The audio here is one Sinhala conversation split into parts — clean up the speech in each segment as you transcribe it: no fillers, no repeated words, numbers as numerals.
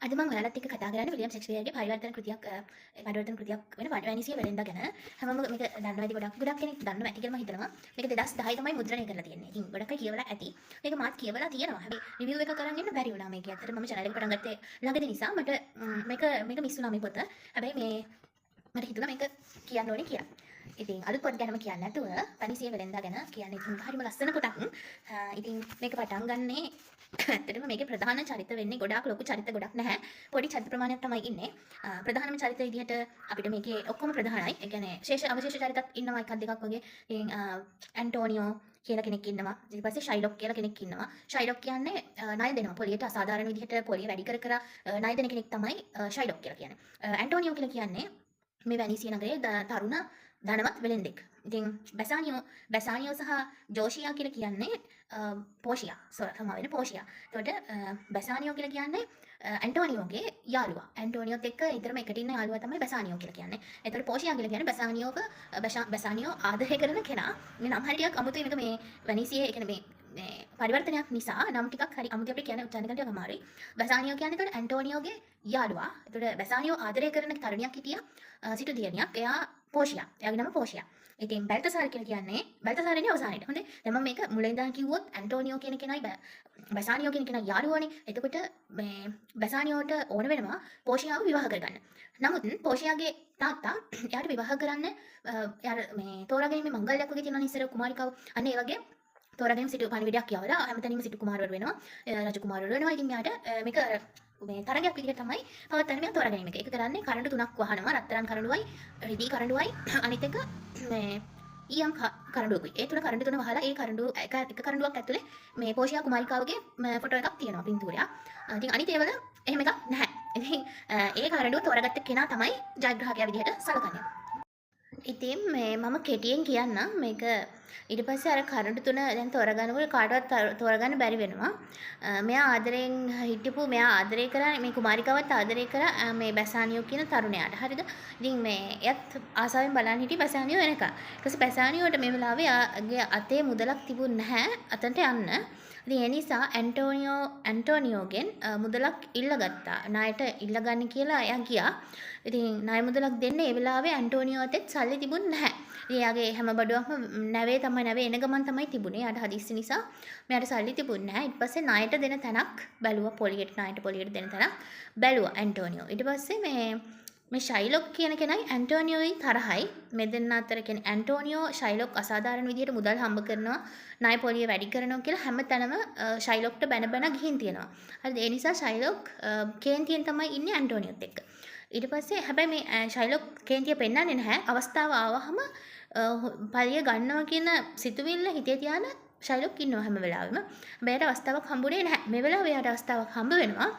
අද මම ඔයාලත් එක්ක කතා කරන්නේ විලියම් ෂෙක්ස්පියර්ගේ පරිවර්තන කෘතියක් වෙන වැනිසිය වෙලෙන්දා ගැන. හැමෝම මේක දන්නවා ඇති ගොඩක් කෙනෙක් දන්නවා ඇති කියලා මම හිතනවා. මේක 2010 තමයි මුද්‍රණය කරලා තියෙන්නේ. ඉතින් ගොඩක් අය කියවලා ඇති. මේක මාත් කියවලා තියෙනවා. හැබැයි රිවිව් එක කරන් ඉන්න බැරි වුණා මේක. ඇත්තට මම channel එක පටන් ගත්තේ ළඟදී නිසා මට මේක මිස් වුණා මේ පොත. හැබැයි මට හිතුණා මේක කියන්න ඕනේ කියලා. ඉතින් අලුත් පොත් ගැනම කියන්නේ නැතුව වැනිසිය වෙලෙන්දා ගැන කියන්නේ ඉතින් හරිම ලස්සන පොතක්. ඉතින් මේක පටන් ගන්නේ ඇත්තටම මේකේ ප්‍රධාන චරිත වෙන්නේ ගොඩාක් ලොකු චරිත ගොඩක් නැහැ. පොඩි චරිත ප්‍රමාණයක් තමයි ඉන්නේ. ප්‍රධානම චරිත විදිහට අපිට මේකේ ඔක්කොම ප්‍රධානයි. ඒ කියන්නේ අවශේෂ චරිතත් ඉන්නවා එකක් දෙකක් වගේ. ඉතින් ඇන්ටෝනියෝ කියලා කෙනෙක් ඉන්නවා. ඊට පස්සේ ෂයිලොක් කියලා කෙනෙක් ඉන්නවා. ෂයිලොක් කියන්නේ ණය දෙනවා. පොලියට අසාධාරණ විදිහට පොලිය වැඩි කර ණය දෙන කෙනෙක් තමයි ෂයිලොක් කියලා කියන්නේ. ඇන්ටෝනියෝ කියලා කියන්නේ මේ වැනිසිය නගරයේ තරුණ ධනවත් වෙලෙන්දෙක්. ඉතින් බැසානියෝ සහ ජෝෂියා කියලා කියන්නේ පෝෂියා. සමාවෙන්න පෝෂියා. එතකොට බැසානියෝ කියලා කියන්නේ ඇන්ටෝනියෝගේ යාළුවා. ඇන්ටෝනියෝත් එක්ක නිතරම එකට ඉන්න යාළුවා තමයි බැසානියෝ කියලා කියන්නේ. එතකොට පෝෂියා කියලා කියන්නේ බැසානියෝ ආදරය කරන කෙනා. මේ නම් හරියක් අමුතුයි මේක මේ වැනිසියේ කියන්නේ මේ පරිවර්තනයක් නිසා නම් ටිකක් හරි අමුතු අපිට කියන්නේ උච්චාරණය කරන්න ටිකක් අමාරුයි. බැසානියෝ කියන්නේ එතකොට ඇන්ටෝනියෝගේ යාළුවා. එතකොට බැසානියෝ ආදරය කරන තරුණියක් හිටියා සිටු දියණියක්. එයා පෝෂියා. එයාගේ නම පෝෂියා. ඉතින් බැල්තසාර් කියලා කියන්නේ බැල්තසාරනේ අවසානයේට. හොඳේ. දැන් මම මේක මුලින් ඉඳන් කිව්වොත් ඇන්ටෝනියෝ කියන කෙනයි බැසානියෝ කියන කෙනා යාළුවනේ. එතකොට මේ බැසානියෝට ඕන වෙනවා පෝෂියාව විවාහ කරගන්න. නමුත් පෝෂියාගේ තාත්තා එයාට විවාහ කරන්න එයාට මේ තෝරාගැනීමේ මංගල්‍යයක් වගේ තියෙනවා ඉස්සර කුමාරිකාව. අන්න ඒ වගේ තෝරාගෙන සිටු පණිවිඩයක් යවලා හැමතැනම සිටු කුමාරවරු වෙනවා. රජ කුමාරවරු වෙනවා. ඉතින් මෙයාට මේක මේ තරගයක් විදිහට තමයි පවත්වන්නේ මෙයා තෝරාගැනීම එක. ඒක කරන්නේ කරඬු තුනක් වහනවා. රත්තරන් කරඬුවයි, රිදී කරඬුවයි අනිත් එක මේ ඊයම් කරඬුවකුයි. ඒ තුන කරඬු තුන වහලා ඒ කරඬුව එක කරඬුවක් ඇතුලේ මේ පෝෂියා කුමාරිකාවගේ ෆොටෝ එකක් තියෙනවා පින්තූරයක්. ඉතින් අනිත් ඒවල එහෙම එකක් නැහැ. ඉතින් ඒ කරඬුව තෝරාගත්ත කෙනා තමයි ජයග්‍රාහකයා විදිහට සැලකන්නේ. ඉතින් මම කෙටියෙන් කියන්නම් මේක ඊට පස්සේ අර කරඬු තුන දැන් තෝරගන්නකොට කාටවත් තෝරගන්න බැරි වෙනවා. මෙයා ආදරෙන් හිටපු මෙයා ආදරය කරා මේ කුමාරිකාවත් ආදරය කරා මේ බැසානියෝ කියන තරුණයාට. හරිද? ඉතින් මේ එයත් ආසාවෙන් බලන් හිටියේ බැසානියෝ එනකන්. ඊට පස්සේ බැසානියෝට මේ වෙලාවේ යාගේ අතේ මුදලක් තිබුණ නැහැ අතන්ට යන්න. ඉතින් ඒ නිසා ඇන්ටෝනියෝගෙන් මුදලක් ඉල්ලගත්තා. ණයට ඉල්ලගන්න කියලා එයා ගියා. ඉතින් ණය මුදලක් දෙන්න ඒ වෙලාවේ ඇන්ටෝනියෝ අතේ සල්ලි තිබුණ නැහැ. ඉතින් එයාගේ හැම බඩුවක්ම නැවේ එන ගමන් තමයි තිබුණේ. යාට හදිස්සි නිසා මෙයාට සල්ලි තිබුණ නැහැ. ඊට පස්සේ ණයට දෙන තැනක් බැලුවා. පොලියට දෙන තැනක් බැලුවා ඇන්ටෝනියෝ. ඊට පස්සේ මේ ෂයිලොක් කියන කෙනයි ඇන්ටෝනියෝයි තරහයි. මේ දෙන්න අතර කියන්නේ ඇන්ටෝනියෝ ෂයිලොක් අසාධාරණ විදිහට මුදල් හම්බ කරනවා, ණය පොලිය වැඩි කරනවා කියලා හැමතැනම ෂයිලොක්ට බැන ගිහින් තියෙනවා. හරිද? ඒ නිසා ෂයිලොක් කේන්තියෙන් තමයි ඉන්නේ ඇන්ටෝනියෝත් එක්ක. ඊට පස්සේ හැබැයි මේ ෂයිලොක් කේන්තිය පෙන්වන්නේ නැහැ. අවස්ථාව ආවහම පලිය ගන්නවා කියන සිතුවිල්ල හිතේ තියාන ෂයිලොක් ඉන්නවා හැම වෙලාවෙම. හැබැයි අවස්ථාවක් හම්බුනේ නැහැ. මේ වෙලාවේ යාට අවස්ථාවක් හම්බ වෙනවා.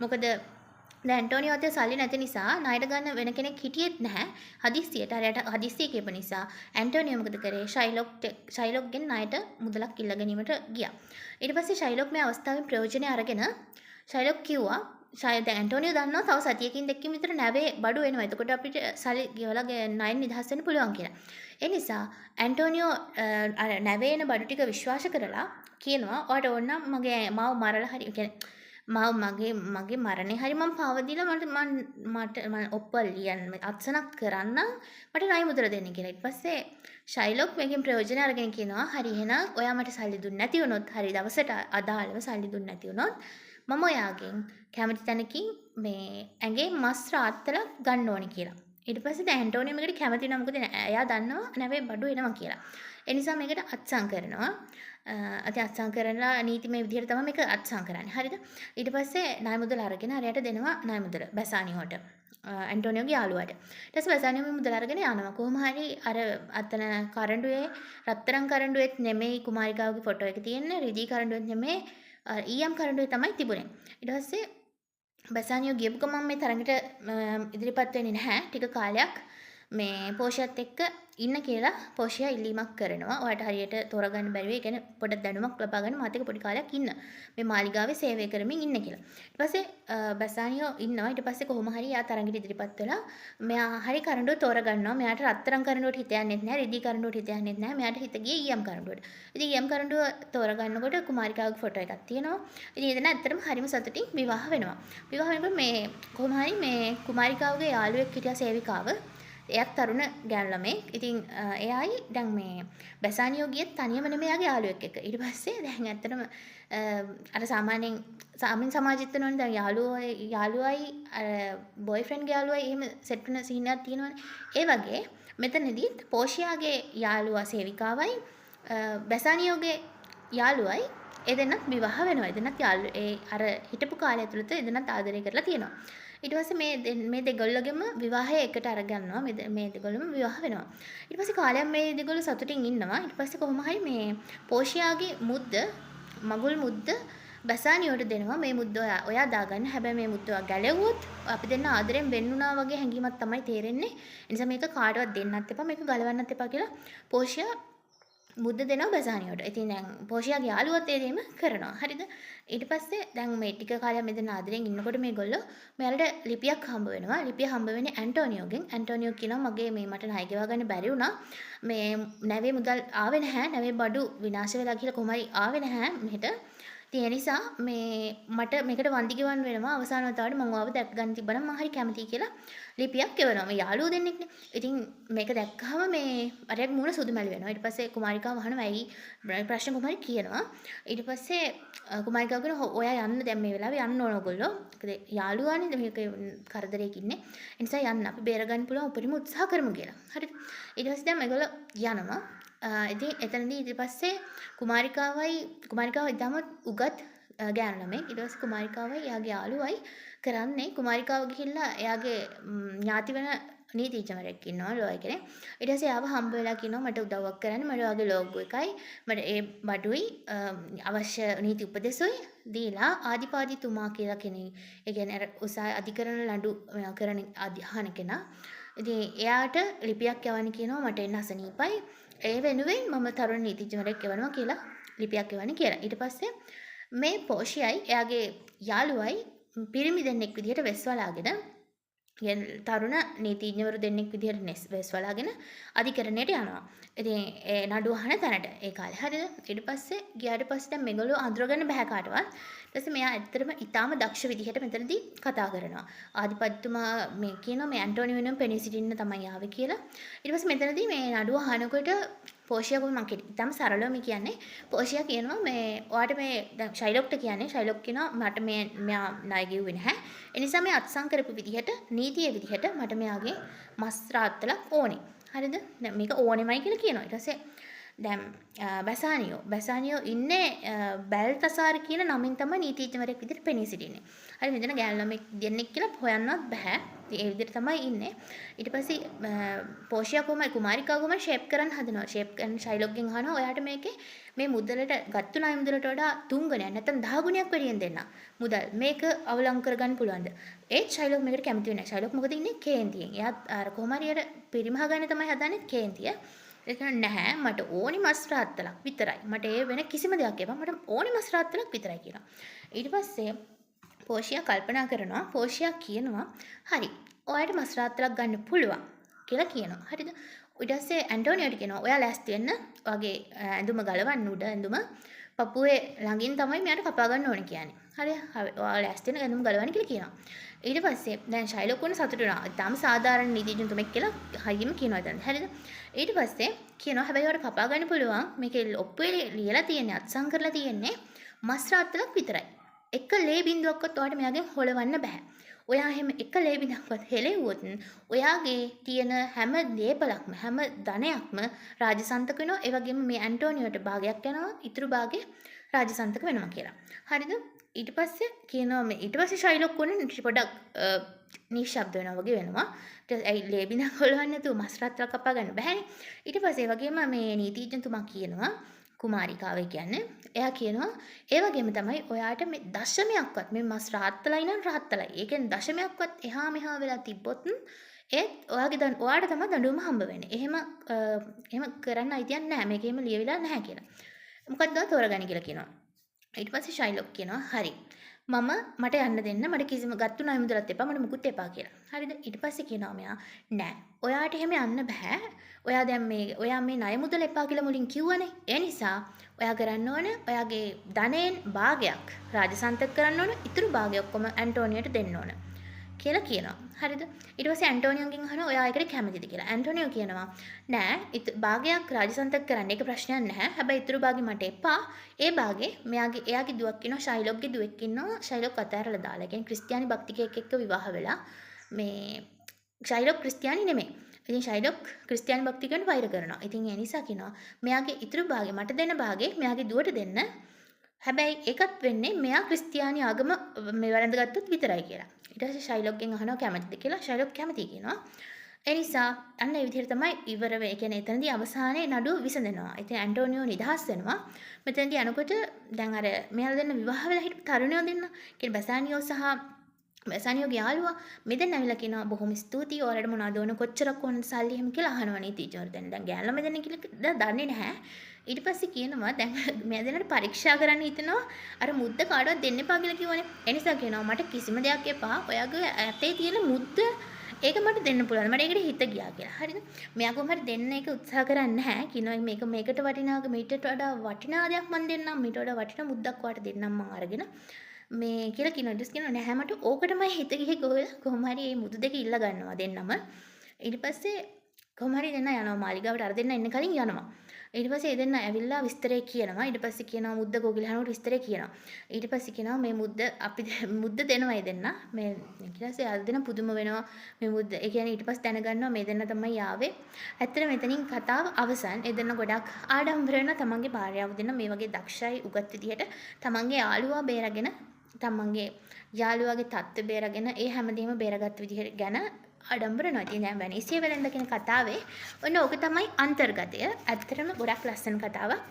මොකද දැන් ඇන්ටෝනියෝ අතේ සල්ලි නැති නිසා ණයට ගන්න වෙන කෙනෙක් හිටියෙත් නැහැ. හදිස්සියට හරියට හදිස්සිය කියප නිසා ඇන්ටෝනියෝ මොකද කරේ? ෂයිලොක්ගෙන් ණයට මුදලක් ඉල්ල ගැනීමට ගියා. ඊට පස්සේ ෂයිලොක් මේ අවස්ථාවෙන් ප්‍රයෝජනය අරගෙන ෂයිලොක් කිව්වා දැන් ඇන්ටෝනියෝ දන්නවා තව සතියකින් දෙකකින් විතර නැවේ බඩු එනවා. එතකොට අපිට සල්ලි ගෙවලා ණයෙන් නිදහස් වෙන්න පුළුවන් කියලා. ඒ නිසා ඇන්ටෝනියෝ අර නැවේ එන බඩු ටික විශ්වාස කරලා කියනවා ඔයාට ඕන නම් මගේ මාව මරලා හරි කියන්නේ මගේ මරණය හරි මම පාව දීලා මට ඔප්පල් ලියන්න අත්සනක් කරන්න මට ණය මුදල දෙන්න කියලා. ඊට පස්සේ ෂයිලොක් මේකෙන් ප්‍රයෝජන අරගෙන කියනවා හරි එහෙනම් ඔයා මට සල්ලි දුන්නේ නැති වුණොත් හරි දවසට අදාළව සල්ලි දුන්නේ නැති වුණොත් මම ඔයාගෙන් කැමති තැනකින් මේ ඇඟේ මස් රාත්තලක් ගන්න ඕනේ කියලා. ඊට පස්සේ දැන් ඇන්ටෝනියෝ මේකට කැමති නෑ මොකද එයා දන්නවා නැවේ බඩු එනවා කියලා. ඒ නිසා මේකට අත්සන් කරනවා. අත්සන් කරලා නීතිමය විදිහට තමයි මේක අත්සන් කරන්නේ. හරිද? ඊට පස්සේ ණය මුදල අරගෙන හරියට දෙනවා ණය මුදල බැසානියෝට. ඇන්ටෝනියෝගේ යාළුවාට. ඊට පස්සේ බැසානියෝ මේ මුදල අරගෙන යනවා. කොහොම හරි අර අතන කරඬුවේ රත්තරන් කරඬුවෙත් නෙමෙයි කුමාරිකාවගේ ෆොටෝ එක තියෙන්නේ. රිදී කරඬුවෙත් නෙමෙයි ඊයම් කරඬුවේ තමයි තිබුණේ. ඊට පස්සේ බැසානියෝ ගියපු ගමන් මේ තරඟට ඉදිරිපත් වෙන්නේ නැහැ. ටික කාලයක් මේ පෝෂියත් එක්ක ඉන්න කියලා පෝෂියා ඉල්ලීමක් කරනවා. ඔයාට හරියට තෝරගන්න බැරි වෙයි. ඒ කියන්නේ පොඩක් දැනුමක් ලබා ගන්න මාත් එක්ක පොඩි කාලයක් ඉන්න. මේ මාලිගාවේ සේවය කරමින් ඉන්න කියලා. ඊට පස්සේ බසානියෝ ඉන්නවා. ඊට පස්සේ කොහොම හරි යා තරඟෙට ඉදිරිපත් වෙලා මෙයා හරි කරඬුව තෝරගන්නවා. මෙයාට රත්තරන් කරඬුවට හිත යන්නෙත් නැහැ. රිදී කරඬුවට හිත යන්නෙත් නැහැ. මෙයාට හිත ගියේ ඊයම් කරඬුවට. ඉතින් ඊයම් කරඬුව තෝරගන්නකොට කුමාරිකාවගේ ෆොටෝ එකක් තියෙනවා. ඉතින් එතන ඇත්තටම හරිම සතුටින් විවාහ වෙනවා. විවාහ වෙනකොට මේ කොහොම හරි මේ කුමාරිකාවගේ යාළුවෙක් හිටියා සේවිකාව. එයාත් තරුණ ගෑනු ළමෙක්. ඉතින් එයායි දැන් මේ බැසානියෝ ගියේ තනියම නෙමෙයි එයාගේ යාළුවෙක් එක්ක. ඊට පස්සේ දැන් ඇත්තටම අර සාමාන්‍යයෙන් සාමින් සමාජෙත් වෙනවනේ දැන් යාළුවයි අර බොයිෆ්‍රෙන්ඩ්ගේ යාළුවයි එහෙම සෙට් වෙන සීන් එකක් තියෙනවනේ. ඒ වගේ මෙතනදී පෝෂියාගේ යාළුවා සේවිකාවයි බැසානියෝගේ යාළුවයි ඒ දෙන්නත් විවාහ වෙනවා. ඒ දෙන්නත් ඒ අර හිටපු කාලය ඇතුළත ඒ දෙන්නත් ආදරය කරලා තියෙනවා. ඊට පස්සේ මේ දෙගොල්ලෝගෙම විවාහය එකට අරගන්නවා. මේ දෙගොල්ලොම විවාහ වෙනවා. ඊට පස්සේ කාලයක් මේ දෙගොල්ලෝ සතුටින් ඉන්නවා. ඊට පස්සේ කොහොම හරි මේ පෝෂියාගේ මගුල් මුද්ද බසානියට දෙනවා. මේ මුද්ද ඔයා දාගන්න. හැබැයි මේ මුද්ද ඔයා ගැලෙව්වොත් අපි දෙන්න ආදරෙන් වෙන්නුණා වගේ හැඟීමක් තමයි තේරෙන්නේ. ඒ නිසා මේක කාටවත් දෙන්නත් එපා. මේක ගලවන්නත් එපා කියලා පෝෂියා මුද්ද දෙනවා බසානියට. ඉතින් දැන් පෝෂියාගේ යාළුවත් ඒ දෙයම කරනවා. හරිද? ඊට පස්සේ දැන් මේ ටික කාලයක් මෙතන ආදරෙන් ඉන්නකොට මේගොල්ලෝ මෙයාලට ලිපියක් හම්බ වෙනවා. ලිපිය හම්බ වෙන්නේ ඇන්ටෝනියෝගෙන්. ඇන්ටෝනියෝ කියනවා මගේ මේ මට ණය ගෙවා ගන්න බැරි වුණා. මේ නැවේ මුදල් ආවේ නැහැ. නැවේ බඩු විනාශ වෙලා කියලා කොහොමයි ආවේ නැහැ මෙහෙට. ඉතින් ඒ නිසා මේ මට මේකට වන්දි ගෙවන්න වෙනවා. අවසාන වතාවට මම ආව දැක් ගන්න තිබ්බනම් මම හරි කැමතියි කියලා ලිපියක් එවනවා. මේ යාළුවෝ දෙන්නෙක්නේ. ඉතින් මේක දැක්කහම මේ අරයක් මූණ සුදු මැලි වෙනවා. ඊට පස්සේ කුමාරිකාව අහනවා ඇයි ප්‍රශ්න කුමාරි කියනවා. ඊට පස්සේ කුමාරිකාව කියනවා ඔයා යන්න දැන් මේ වෙලාවේ යන්න ඕන ඔයගොල්ලෝ. මොකද යාළුවානේ මේක කරදරයක ඉන්නේ. ඒ නිසා යන්න අපි බේර ගන්න පුළුවන් උපරිම උත්සාහ කරමු කියලා. හරිද? ඊට පස්සේ දැන් මේගොල්ලෝ යනවා. ඉතින් එතනදී ඊට පස්සේ කුමාරිකාව ඉතාමත් උගත් ගෑනු ළමෙක්. ඊට පස්සේ කුමාරිකාවයි එයාගේ යාළුවයි කරන්නේ කුමාරිකාව ගිහිල්ලා එයාගේ ඥාති වෙන නීතිඥවරයෙක් ඉන්නවා ලෝය කෙනෙක්. ඊට පස්සේ ආව හම්බ වෙලා කියනවා මට උදව්වක් කරන්න. මට ඔයාගේ ලෝගෝ එකයි මට ඒ බඩුයි අවශ්‍ය නීති උපදෙසුයි දීලා ආදිපාදිතුමා කියලා කෙනෙක්. ඒ කියන්නේ අර උසාවි අධිකරණ නඩු කරන අධ්‍යහන කෙනා. ඉතින් එයාට ලිපියක් යවන්න කියනවා මට එන්න අසනීපයි. ඒ වෙනුවෙන් මම තරුණ නීතිඥවරයෙක් එවනවා කියලා ලිපියක් එවන්න කියලා. ඊට පස්සේ මේ පෝෂියයි එයාගේ යාළුවයි පිරිමි දෙන්නෙක් විදිහට වෙස්වලාගෙන තරුණ නීතිඥවරු දෙන්නෙක් විදිහට වෙස්වලාගෙන අධිකරණයට යනවා. ඉතින් ඒ නඩුව අහන තැනට ඒ කාලේ හරිද? ඊට පස්සේ ගියාට පස්සේ දැන් මේගොල්ලෝ අඳුරගන්න බෑ කාටවත්. ඊට පස්සේ මෙයා ඇත්තටම ඊටාම දක්ෂ විදිහට මෙතනදී කතා කරනවා. ආදිපත්තුමා මේ කියනවා මේ ඇන්ටෝනි වෙනුවෙන් පෙනී සිටින්න තමයි ආවේ කියලා. ඊට පස්සේ මෙතනදී මේ නඩුව අහනකොට පෝෂියා කොහොම මං ඉතින් සරලව මේ කියන්නේ පෝෂියා කියනවා මේ ඔයාට මේ දැන් ෂයිලොක්ට කියන්නේ ෂයිලොක් කියනවා මට මේ මෙයා ණය ගෙව්වේ නැහැ. ඒ නිසා මේ අත්සන් කරපු විදිහට නීතියේ විදිහට මට මෙයාගේ මස් රාත්තලක් ඕනේ. හරිද? දැන් මේක ඕනෙමයි කියලා කියනවා. ඊට පස්සේ දැන් බැසානියෝ ඉන්නේ බැල්තසාර කියන නමින් තමයි නීතිඥවරයෙක් විදිහට පෙනී සිටින්නේ. හරි මෙතන ගෑනු ළමෙක් දෙන්නෙක් කියලා හොයන්නවත් බෑ. ඒ විදිහට තමයි ඉන්නේ. ඊට පස්සේ පෝෂියා කුමාරිකාව කොහොම ෂේප් කරන්න හදනවා. ෂේප් කරන ෂයිලොක්ගෙන් අහනවා ඔයාට මේකේ මේ මුදලට ගත්තු ණය මුදලට වඩා 3 ගුණයක් නැත්නම් 10 ගුණයක් වැඩියෙන් දෙන්න. මුදල් මේක අවලංගු කරගන්න පුළුවන්ද? ඒත් ෂයිලොක් මේකට කැමති වෙන්නේ නැහැ. ෂයිලොක් මොකද ඉන්නේ කේන්තියෙන්. එයා අර කොහොම හරි අර පිරිමහ ගන්න තමයි හදන්නේ කේන්තිය. ඒක නැහැ මට ඕනි මස් රාත්තලක් විතරයි. මට ඒ වෙන කිසිම දෙයක් එපා. මට ඕනි මස් රාත්තලක් විතරයි කියනවා. ඊට පස්සේ පෝෂියා කල්පනා කරනවා. පෝෂියා කියනවා හරි ඔයාලට මස් රාත්තලක් ගන්න පුළුවන් කියලා කියනවා. හරිද? ඊට පස්සේ ඇන්ටෝනියෝට කියනවා ඔයා ලෑස්ති වෙන්න. ඔයාගේ ඇඳුම ගලවන්න උඩ ඇඳුම පපුවේ ළඟින් තමයි මෙයාට කපා ගන්න ඕනේ කියන්නේ. හරි ඔයා ලෑස්ති වෙන්න ඇඳුම ගලවන්න කියලා කියනවා. ඊට පස්සේ දැන් ෂයිලොක් වුණ සතුටු වෙනවා. ඊටාම සාධාරණ නීතිඥතුමෙක් කියලා හයියම කියනවා දැන්. හරිද? ඊට පස්සේ කියනවා හැබැයි ඔයාලට කපා ගන්න පුළුවන්. මේකේ ඔප්පුවේ ලියලා තියෙන්නේ අත්සන් කරලා තියෙන්නේ මස් රාත්තලක් විතරයි. එක ලේ බින්දුවක්වත් ඔයාලට මෙයාගෙන් හොලවන්න බෑ. ඔයා එහෙම එක ලේ බින්දුවක්වත් හෙලෙව්වොත් ඔයාගේ තියෙන හැම දේපලක්ම හැම ධනයක්ම රාජසන්තක වෙනවා. ඒ වගේම මේ ඇන්ටෝනියෝට භාගයක් යනවා. ඉතුරු භාගය රාජසන්තක වෙනවා කියලා. හරිද? ඊට පස්සේ කියනවා මේ ඊට පස්සේ ෂයිලොක් වුණේ පොඩක් නිශ්ශබ්ද වෙනවා වගේ වෙනවා. ඒ ලේ බින්දුවක් හොලවන්න නැතුව මස් රාත්තල කපා ගන්න බෑනේ. ඊට පස්සේ ඒ වගේම මේ නීතිඥතුමා කියනවා කුමාරිකාව කියන්නේ එයා කියනවා ඒ වගේම තමයි ඔයාට මේ දශමයක්වත් මේ මස් රාත්තලයි නම් රාත්තලයි. ඒ කියන්නේ දශමයක්වත් එහා මෙහා වෙලා තිබ්බොත් ඒත් ඔයාට තමයි දඬුවම හම්බ වෙන්නේ. එහෙම කරන්න අයිතියක් නැහැ. මේකේම ලියවිලා නැහැ කියලා. මොකක්ද තෝරගන්න කියලා කියනවා. ඊට පස්සේ ෂයිලොක් කියනවා හරි. මට යන්න දෙන්න. මට කිසිම ගත්තු ණය මුදලත් එපා. මට මුකුත් එපා කියලා. හරිද? ඊට පස්සේ කියනවා මෙයා නෑ. ඔයාට එහෙම යන්න බෑ. ඔයා මේ ණය මුදල එපා කියලා මුලින් කිව්වනේ. ඒ නිසා ඔයා කරන්න ඕන ඔයාගේ ධනයෙන් භාගයක් රාජසන්තක කරන්න ඕන. ඉතුරු භාගය ඔක්කොම ඇන්ටෝනියට දෙන්න ඕන. කියලා කියනවා. හරිද? ඊට පස්සේ ඇන්ටෝනියෝගෙන් අහනවා ඔයා ඒකට කැමතිද කියලා. ඇන්ටෝනියෝ කියනවා නෑ භාගයක් රාජසන්තක කරන්න ඒක ප්‍රශ්නයක් නැහැ. හැබැයි ඉතුරු භාගෙ මට එපා. ඒ භාගෙ එයාගේ දුවක් ඉන්නවා ෂයිලොක්ගේ දුවෙක් ඉන්නවා. ෂයිලොක් අතහැරලා දාලා. ඒ කියන්නේ ක්‍රිස්තියානි භක්තිකයෙක් එක්ක විවාහ වෙලා මේ ෂයිලොක් ක්‍රිස්තියානි නෙමෙයි. ඉතින් ෂයිලොක් ක්‍රිස්තියානි භක්තිකයන්ට වෛර කරනවා. ඉතින් ඒ නිසා කියනවා මෙයාගේ ඉතුරු භාගෙ මට දෙන භාගෙ මෙයාගේ දුවට දෙන්න. හැබැයි ඒකත් වෙන්නේ මෙයා ක්‍රිස්තියානි ආගම මේ වැළඳගත්තොත් විතරයි කියලා. ඊට පස්සේ ෂයිලොක්ගෙන් අහනවා කැමතිද කියලා. ෂයිලොක් කැමතියි කියනවා. ඒ නිසා අන්න ඒ විදිහට තමයි ඉවර වෙන්නේ. ඒ කියන්නේ එතනදී අවසානයේ නඩුව විසඳෙනවා. ඉතින් ඇන්ටෝනියෝ නිදහස් වෙනවා. මෙතනදී යනකොට දැන් අර මෙයාලා දෙන්න විවාහ වෙලා හිටපු තරුණයෝ දෙන්න. කියන්නේ බැසානියෝගේ යාළුවා මෙතෙන් ඇවිල්ලා කියනවා බොහොම ස්තුතියි. ඔයාලට මොනවද ඕන කොච්චරක් ඕනද සල්ලි එහෙම කියලා අහනවා නේ ටීචර්. දැන් ගෑනලා මෙතන කියලා දන්නේ නැහැ. ඊට පස්සේ කියනවා දැන් මෙයා දෙන්නට පරීක්ෂා කරන්න හිතනවා අර මුද්ද කාටවත් දෙන්න එපා කියලා කිව්වනේ. ඒ නිසා කියනවා මට කිසිම දෙයක් එපා. ඔයාගේ ඇතේ තියෙන මුද්ද ඒක මට දෙන්න පුළුවන්. මට ඒකට හිත ගියා කියලා. හරිද? මෙයා කොහොම හරි දෙන්න ඒක උත්සාහ කරන්නේ නැහැ. කියනවා මේකට වටිනාක මීටට වඩා වටිනා දෙයක් මම දෙන්නම්. මීට වඩා වටිනා මුද්දක් වාට දෙන්නම් මම අරගෙන. මේ කියලා කියනවා. ඊට පස්සේ කියනවා නැහැ මට ඕකටමයි හිත ගිහේ කොහොම හරි මේ මුද්ද දෙක ඉල්ල ගන්නවා දෙන්නම. ඊට පස්සේ කොහොම හරි දෙන්න යනවා මාලිගාවට අර දෙන්න එන්න කලින් යනවා. ඊට පස්සේ දෙන්න ඇවිල්ලා විස්තරේ කියනවා. ඊට පස්සේ කියනවා මුද්ද ගෝගිලහනට විස්තරේ කියනවා. ඊට පස්සේ කියනවා මේ මුද්ද දෙනවා දෙන්න. මේ ඊට පස්සේ අර දෙන්න පුදුම වෙනවා මේ මුද්ද. ඒ කියන්නේ ඊට පස්සේ දැනගන්නවා මේ දෙන්න තමයි ආවේ. ඇත්තට මෙතනින් කතාව අවසන්. ඒ දෙන්න ගොඩක් ආඩම්බර වෙනවා තමන්ගේ භාර්යාව දෙන්න මේ වගේ දක්ෂයි උගත් විදියට තමන්ගේ යාළුවා බේරගෙන තමන්ගේ යාළුවාගේ තත්ත්වය බේරගෙන ඒ හැමදේම බේරගත් විදිහ ගැන ආඩම්බර වෙනවා. ඉතින් දැන් වැනීසිය වෙලෙන්ද කියන කතාවේ ඔන්න ඕක තමයි අන්තර්ගතය. ඇත්තටම ගොඩක් ලස්සන කතාවක්.